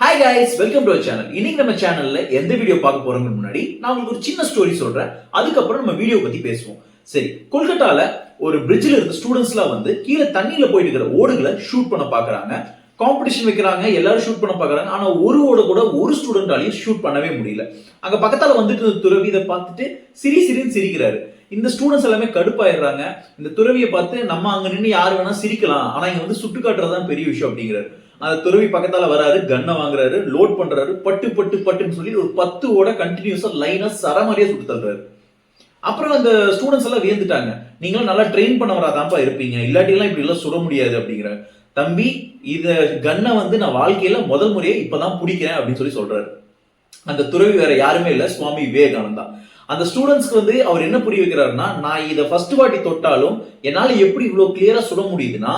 Hi guys, welcome to channel. இன்னைக்கு நம்ம சேனல்ல எந்த வீடியோ பார்க்க போறோம்னு முன்னாடி நான் உங்களுக்கு ஒரு சின்ன ஸ்டோரி சொல்றேன். அதுக்கப்புறம் நம்ம வீடியோ பத்தி பேசுவோம். சரி, கொல்கட்டால ஒரு பிரிட்ஜ்ல இருந்த ஸ்டூடெண்ட்ஸ்லாம் வந்து கீழே தண்ணியில போயிட்டு இருக்கிற ஓடுகளை ஷூட் பண்ண பாக்குறாங்க. காம்படிஷன் வைக்கிறாங்க, எல்லாரும் ஷூட் பண்ண பாக்குறாங்க. ஆனா ஒரு ஓட கூட ஒரு ஸ்டூடெண்டாலையும் ஷூட் பண்ணவே முடியல. அங்க பக்கத்தால வந்துட்டு இருந்த துறவி இதை பார்த்துட்டு சிரின்னு சிரிக்கிறாரு. இந்த ஸ்டூடெண்ட்ஸ் எல்லாமே கடுப்பாயிடுறாங்க. இந்த துறவியை பார்த்து நம்ம அங்க நின்று யாரு வேணா சிரிக்கலாம், ஆனா இங்க வந்து சுட்டு காட்டுறதுதான் பெரிய விஷயம் அப்படிங்கிறாரு. அந்த துறவி பக்கத்தால வராரு, கன்னை வாங்குறாரு, லோட் பண்றாரு, பட்டுன்னு சொல்லி ஒரு 10 ஓட கண்டினியூஸா லைனா சரமாரியா சுட்டு தள்ளுறாரு. அப்புறம் அந்த ஸ்டூடெண்ட்ஸ் எல்லாம் வியந்துட்டாங்க. நீங்களும் நல்லா ட்ரெயின் பண்ண வராதான்ப்பா இருப்பீங்க, இல்லாட்டி எல்லாம் இப்படி எல்லாம் சுட முடியாது அப்படிங்கிற. தம்பி, இத கன்னை வந்து நான் வாழ்க்கையில முதல் முறையே இப்பதான் பிடிக்கிறேன் அப்படின்னு சொல்லி சொல்றாரு. அந்த துறவி வேற யாருமே இல்ல, சுவாமி விவேகானந்தா. அந்த ஸ்டூடெண்ட்ஸ்க்கு வந்து அவர் என்ன புரிய வைக்கிறாருன்னா, நான் இதை ஃபர்ஸ்ட் வாட்டி தொட்டாலும் என்னால எப்படி இவ்வளவு கிளியரா சுட முடியுதுன்னா,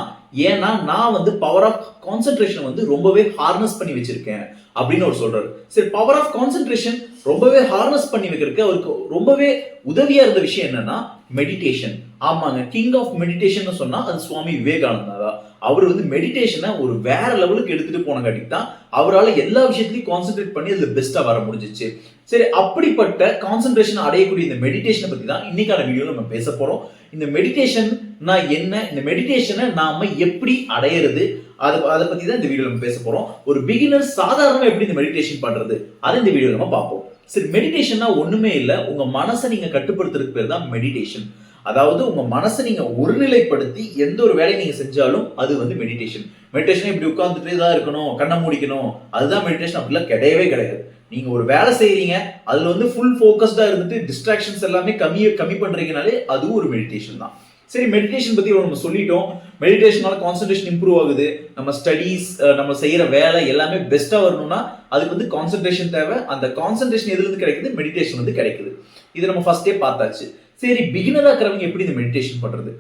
ஏன்னா நான் வந்து பவர் ஆஃப் கான்சென்ட்ரேஷன் வந்து ரொம்பவே ஹார்னஸ் பண்ணி வச்சிருக்கேன் அப்படின்னு அவர் சொல்றாரு. சரி, பவர் ஆஃப் கான்சென்ட்ரேஷன் ரொம்பவே ஹார்னஸ் பண்ணி வைக்கிறதுக்கு அவருக்கு ரொம்பவே உதவியா இருந்த விஷயம் என்னன்னா மெடிடேஷன். ஆமாங்க, கிங் ஆஃப் மெடிடேஷன் சொன்னா அது சுவாமி விவேகானந்தா தான். அவர் வந்து மெடிடேஷனை ஒரு வேற லெவலுக்கு எடுத்துட்டு போனங்காட்டி தான் அவரால் எல்லா விஷயத்திலையும் கான்சென்ட்ரேட் பண்ணி அதுல பெஸ்டா வர முடிஞ்சிச்சு. சரி, அப்படிப்பட்ட கான்சென்ட்ரேஷன் அடையக்கூடிய இந்த மெடிடேஷனை பத்தி தான் இன்னைக்கான வீடியோல நம்ம பேச போறோம். இந்த மெடிடேஷன்னா என்ன, இந்த மெடிடேஷனை நாம எப்படி அடையிறது, அதை பத்தி தான் இந்த வீடியோ நம்ம பேச போறோம். ஒரு பிகினர் சாதாரணமா எப்படி இந்த மெடிடேஷன் பண்றது, அதை இந்த வீடியோ நம்ம பார்ப்போம். சரி, மெடிடேஷன்னா ஒண்ணுமே இல்ல, உங்க மனசை நீங்க கட்டுப்படுத்துறதுக்கு பேர் தான் மெடிடேஷன். அதாவது உங்க மனசை நீங்க ஒருநிலைப்படுத்தி எந்த ஒரு வேலையை நீங்க செஞ்சாலும் அது வந்து மெடிடேஷன். மெடிடேஷன் இப்படி உட்கார்ந்துட்டே தான் இருக்கணும், கண்ணை மூடிக்கணும், அதுதான் மெடிடேஷன் அப்படிலாம் கிடையவே கிடையாது. நீங்க ஒரு வேலை செய்யறீங்க, அதுல வந்து ஃபுல் ஃபோக்கஸ்டா இருந்துட்டு டிஸ்ட்ராக்ஷன்ஸ் எல்லாமே கம்மி பண்றீங்கனாலே அது ஒரு மெடிடேஷன் தான். சரி, மெடிடேஷன் பத்தி நம்ம சொல்லிட்டோம். மெடிடேஷனால கான்சென்ட்ரேஷன் இம்ப்ரூவ் ஆகுது. நம்ம ஸ்டடீஸ், நம்ம செய்யற வேலை எல்லாமே பெஸ்டா வரணும்னா அதுக்கு வந்து கான்சென்ட்ரேஷன் தேவை. அந்த கான்சென்ட்ரேஷன் எதுல இருந்து கிடைக்குது? மெடிடேஷன் வந்து கிடைக்குது. இது நம்ம ஃபர்ஸ்டே பார்த்தாச்சு. சரி, பிகினரா இருக்கிறவங்க எப்படி இந்த மெடிடேஷன் பண்றது?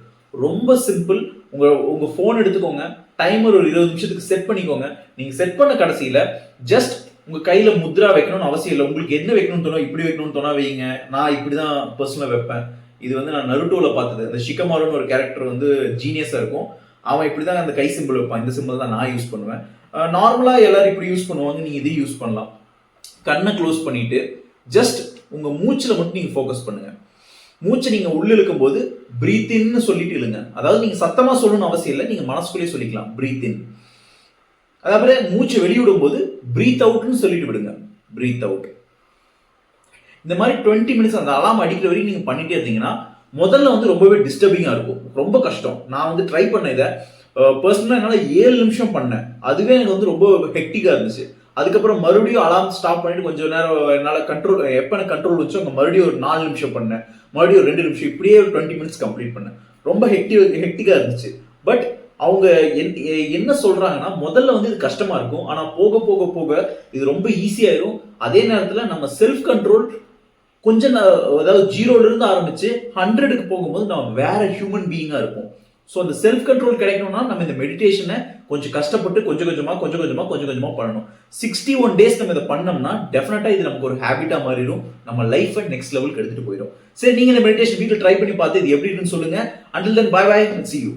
ரொம்ப சிம்பிள். உங்க போன் எடுத்துக்கோங்க, டைமர் ஒரு 20 நிமிஷத்துக்கு செட் பண்ணிக்கோங்க. நீங்க செட் பண்ண கடைசியில ஜஸ்ட் உங்க கையில முத்ரா வைக்கணும்னு அவசியம் இல்லை. உங்களுக்கு என்ன வைக்கணும்னு தோணும், இப்படி வைக்கணும்னு தோணா வைங்க. நான் இப்படிதான் பர்சனலா வைப்பேன். இது வந்து நான் நருட்டோல பார்த்தது. அந்த ஷிகமாருன்னு ஒரு கேரக்டர் வந்து ஜீனியஸா இருக்கும். அவன் இப்படிதான் அந்த கை சிம்பிள் வைப்பான். இந்த சிம்பிள் தான் நான் யூஸ் பண்ணுவேன். நார்மலா எல்லாரும் இப்படி யூஸ் பண்ணுவாங்க, நீங்க இதையும் யூஸ் பண்ணலாம். கண்ணை க்ளோஸ் பண்ணிட்டு ஜஸ்ட் உங்க மூச்சுல மட்டும் நீங்க ஃபோக்கஸ் பண்ணுங்க. மூச்சை நீங்க உள்ள இழுக்கும் போது பிரீத் இன்னு சொல்லிட்டு இழுங்க. அதாவது நீங்க சத்தமா சொல்லணும்னு அவசியம் இல்லை, நீங்க மனசுக்குள்ளேயே சொல்லிக்கலாம் பிரீத் இன். அதாவது மூச்சு வெளியிடும் போது பிரீத் அவுட்னு சொல்லிட்டு விடுங்க, பிரீத் அவுட். இந்த மாதிரி 20 மினிட்ஸ் அந்த அலாம் அடிக்கிற வரைக்கும் நீங்க பண்ணிட்டே இருந்தீங்கன்னா முதல்ல வந்து ரொம்பவே டிஸ்டர்பிங்கா இருக்கும், ரொம்ப கஷ்டம். நான் வந்து ட்ரை பண்ண இதை பர்சனலா என்னால 7 நிமிஷம் பண்ணேன். அதுவே எனக்கு வந்து ரொம்ப ஹெக்டிக்கா இருந்துச்சு. அதுக்கப்புறம் மறுபடியும் அலாம் ஸ்டாப் பண்ணிட்டு கொஞ்சம் நேரம் என்னால கண்ட்ரோல், எப்ப எனக்கு கண்ட்ரோல் வச்சோ அங்க மறுபடியும் ஒரு 4 நிமிஷம் பண்ணேன், மறுபடியும் 2 நிமிஷம், இப்படியே ஒரு 20 மினிட்ஸ் கம்ப்ளீட் பண்ணேன். ரொம்ப ஹெக்டிக்கா இருந்துச்சு. பட் அவங்க என்ன சொல்றாங்கன்னா, முதல்ல வந்து இது கஷ்டமா இருக்கும், ஆனா போக போக போக இது ரொம்ப ஈஸியாயிரும். அதே நேரத்துல நம்ம செல்ஃப் கண்ட்ரோல் கொஞ்சம், அதாவது 0ல இருந்து ஆரம்பிச்சு 100க்கு போகும்போது நம்ம வேற ஹியூமன் பீயிங்கா இருப்போம். ஸோ அந்த செல்ஃப் கண்ட்ரோல் கிடைக்கணும்னா நம்ம இந்த மெடிடேஷனை கொஞ்சம் கஷ்டப்பட்டு கொஞ்சம் கொஞ்சமா பண்ணணும். 61 டேஸ் நம்ம இதை பண்ணோம்னா டெஃபினட்டா இது நமக்கு ஒரு ஹேபிட்டா மாறிடும், நம்ம லைஃபை நெக்ஸ்ட் லெவலுக்கு எடுத்துட்டு போயிடும். சரி, நீங்க இந்த மெடிடேஷன் வீட்டில் ட்ரை பண்ணி பார்த்து இது எப்படி இருக்குன்னு சொல்லுங்க. Until then, bye bye and see you.